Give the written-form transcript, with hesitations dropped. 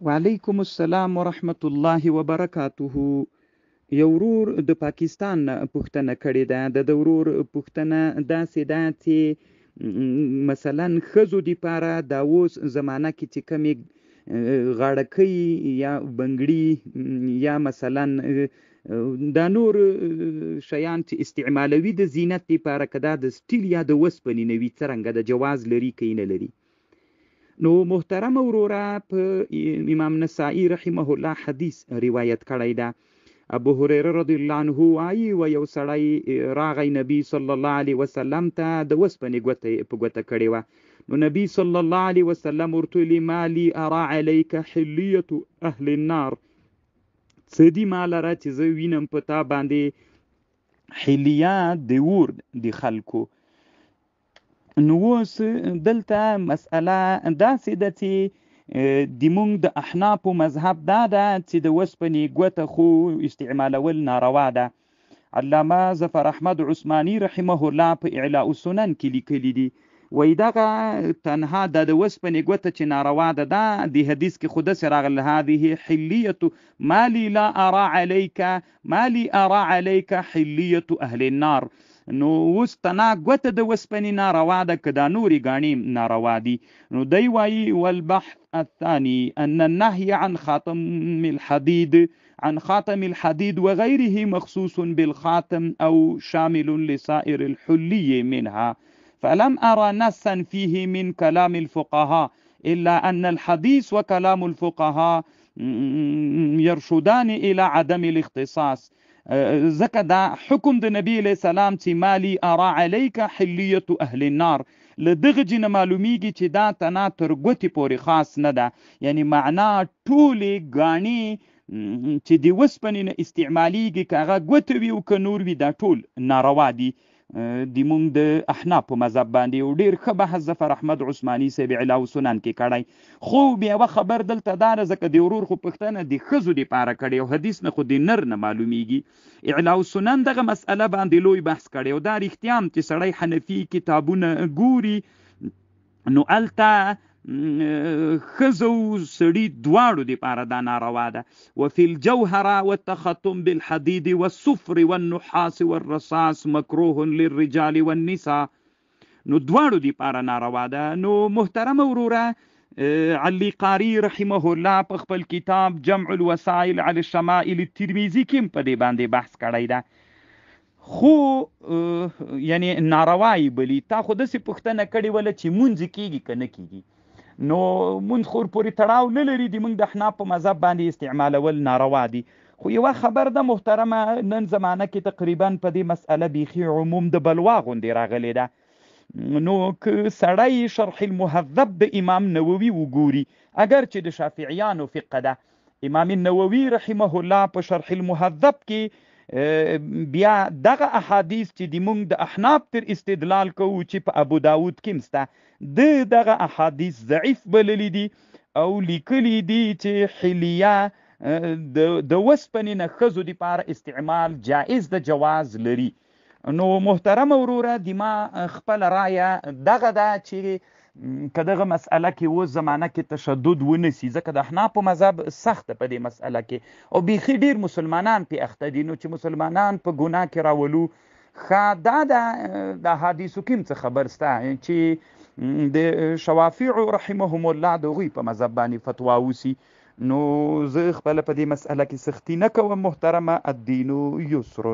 وعلیکم السلام ورحمت الله وبرکاته. یو ورور د پاکستان نه پوښتنه کړې ده. د ورور پوښتنه داسې ده چې مثلا ښځو دپاره دا اوس زمانه کې چې کمې غاړکۍ یا بنګړي یا مثلا دا نور شیان چې استعمالوي د زینت دپاره، که دا د سټیل یا د وسپنې نه وي، څرنګه د جواز لري که یې نه لري. نو محترم وروره، په امام نسائی رحمه الله حدیث روایت کړی ده. ابو هریره رضی الله عنه وایي و یو سړی راغی نبی صلی الله علیه وسلم ته د وسپنې ګوته په ګوته کړې وه. نو نبی صلی الله علیه وسلم ورته ویلي ما لی ارا علیک حلیة اهل النار، څه دي ما لره چې زه وینم په تا باندې حلیه د اور د خلکو. نو اوس دلته مسئله داسې ده چې د مونږ د احنافو مذهب دا ده چې د وسپنې ګوته خو استعمالول ناروا ده. علامه ظفر احمد عثماني رحمه الله په اعلاء السنن کې لیکلي دي، وایي دغه تنها د وسپنې ګوته چې ناروا ده، دا د حدیث کې خو داسې راغله هذه حلیة ما لی لا ارا علیک ما لی ارا علیک حلیة اهل النار. نو اوس تنا ګوته د وسپنې ناروا ده که دا نورې ګاڼې ناروا دي. نو دی وایي والبحث الثاني ان النهي عن خاتم الحديد وغيره مخصوص بالخاتم او شامل لسائر الحلي منها، فلم أرى نصا فيه من كلام الفقهاء إلا أن الحديث وكلام الفقهاء يرشدان إلى عدم الاختصاص. ځکه دا حکم د نبی علیہ السلام چې مالی ارا علیک حلیة اهل النار، له دغه جنه معلومیږي چې دا تنا تر ګوتې پورې خاص نه ده. یعنی معنا ټولې ګاڼې چې د وسپنې نه استعمالیږي، که هغه ګوته وي او که نور وي، دا ټول ناروا دي د مونږ د احناف په مذهب باندې. او ډېر ښه بحث ظفر احمد عثماني صاحب اعلاء السنن کې کړی. خو بیا یوه خبر دلته دا ده، ځکه د ورور خو پوښتنه د ښځو دپاره کړې او حدیث نه خو د نر نه معلومیږي. اعلاء السنن دغه مسئله باندې لوی بحث کړی، او دا رښتیا هم چې سړی حنفي کتابونه ګوري نو هلته ښځو سړي دواړو دپاره دا ناروا ده. وفي الجوهره والتختم بالحديد والصفر والنحاس والرصاص مکروه للرجال والنساء، نو دواړو دپاره ناروا ده. نو محترم وروره، علی قاری رحمه الله په خپل کتاب جمع الوسائل علی الشمائل الترمذی کې په دې باندې بحث کړی ده. خو یعنی ناروایی بلی تا خو داسې پوښتنه کړې وله چې مونځ کېږي که نه کېږي، نو مونځ خو پورې تړاو نه لري، د مونږ د احناف په مذهب باندې استعمالول ناروا دي. خو یوه خبر ده محترمه، نن زمانه کې تقریبا په دې مسئله بیخي عموم د بلوا غوندې راغلی ده. نو که سړی شرح المهذب د امام نووي وګوري، اگر چې د شافعیانو فقه ده، امام نووي رحمه الله په شرح المهذب کې بیا دغه احادیث چې د مونږ د احناف تر استدلال کوو چې په ابو داود کې مسته، دغه احادیث ضعیف بللی دي او لیکلی دي چې حلیه د وسپنې نه ښځو دپاره استعمال جائز د جواز لري. نو محترم وروره، د ما خپله رایه دغه ده چې که دغه مسئله کې اوس زمانه کې تشدد ونسي، ځکه د احنافو مذهب سخته په دې مسئله کې او بیخي ډېر مسلمانان پې اخته دي. نو چې مسلمانان په ګناه کې راولو، ښه دا ده د حدیثو کې هم څه خبر سته چې د شوافیعو رحمهم الله د هغوی په مذهب باندې فتوا وسي. نو زه خپله په دې مسئله کې سختي نه کوم محترمه، الدین یسر.